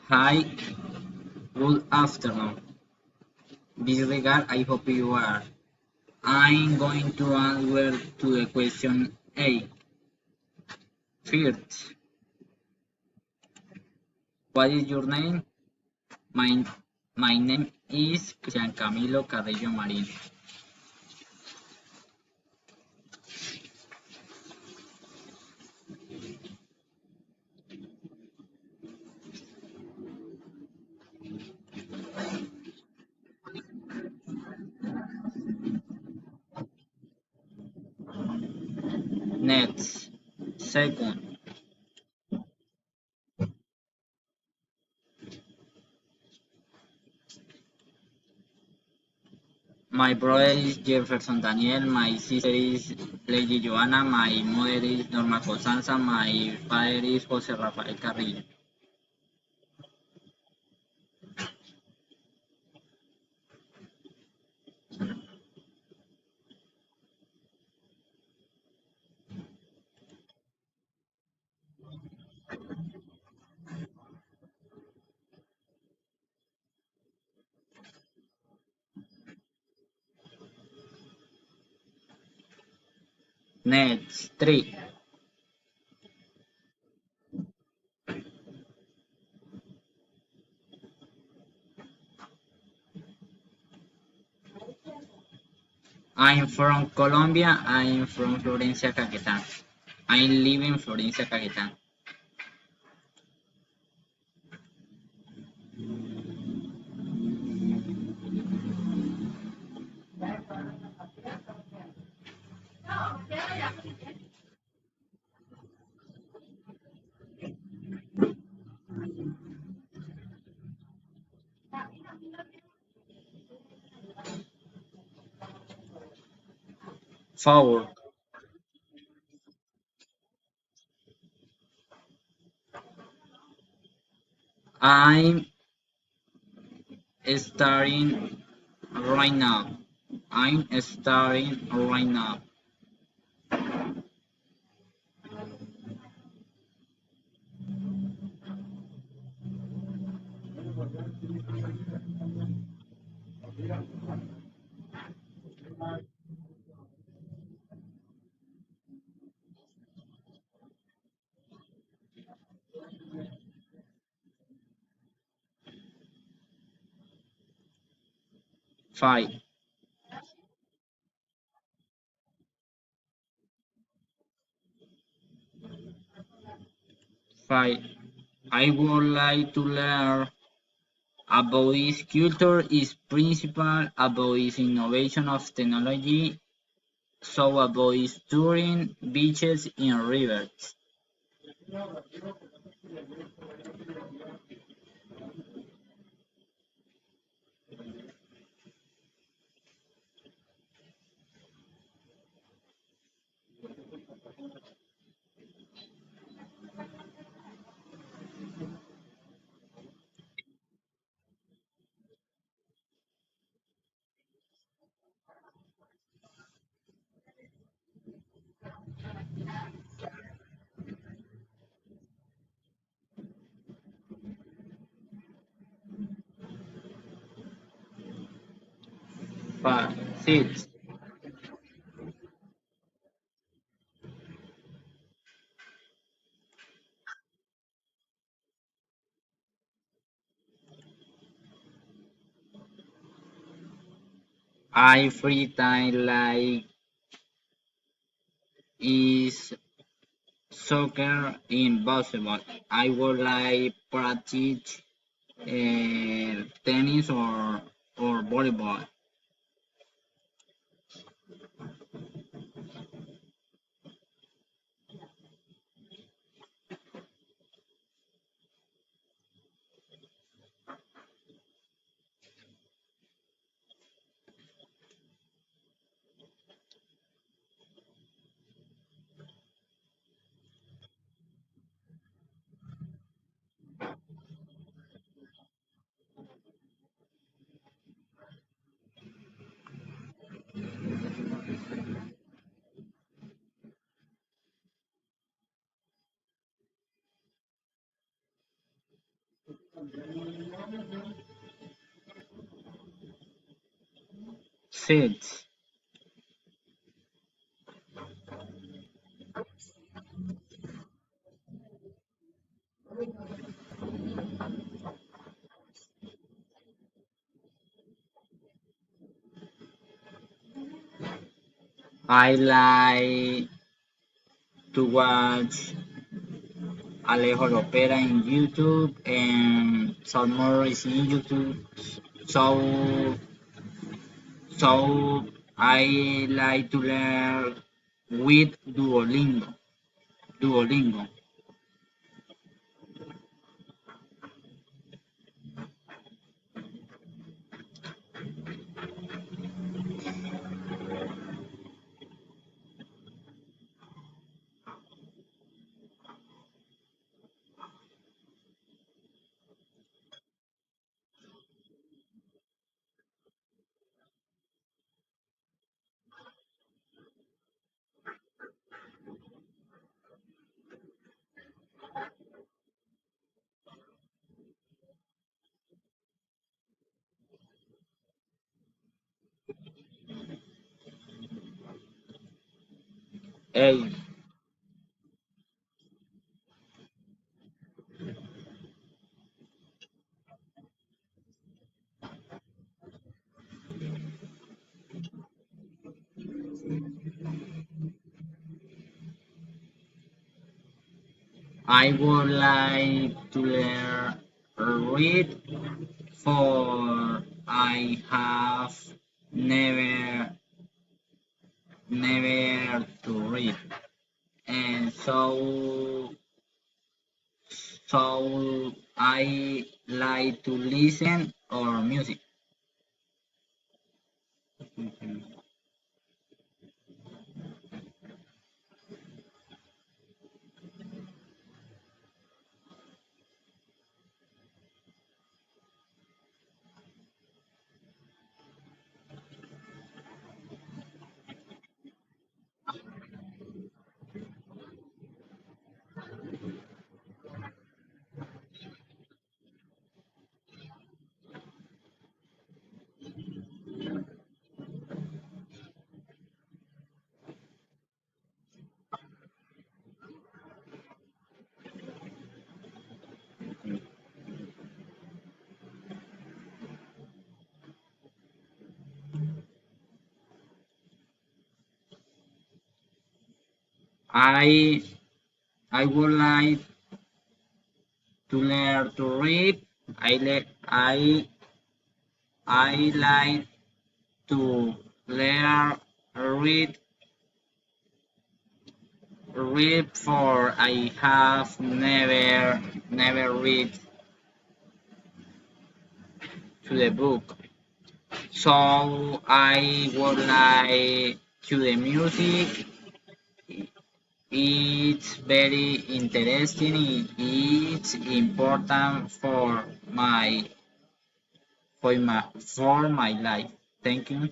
Hi, good afternoon. This regard, I hope you are. I'm going to answer to the question A. First, what is your name? My, my name is Cristian Camilo Carrillo Marin. Next, second, my brother is Jefferson Daniel, my sister is Lady Joanna, my mother is Norma Costanza, my father is Jose Rafael Carrillo. Next, three, I'm from Colombia. I'm from Florencia, Caquetá. I live in Florencia, Caquetá. 4. I'm starting right now. I'm starting right now. 5. 5. I would like to learn about its culture, its principle, about its innovation of technology, so about its touring, beaches, and rivers. 5. 6. I free time like is soccer and basketball. I would like practice tennis or volleyball. Six. I like to watch Alejo Lopera in YouTube and some more is in YouTube. So so I like to learn with Duolingo. Duolingo. Hey, I would like to learn read for I have never to read. And so I like to listen or music. I I would like to learn to read. I like to learn read read for I have never read to the book. So I would like to the music. It's very interesting. It's important for my for my life. Thank you.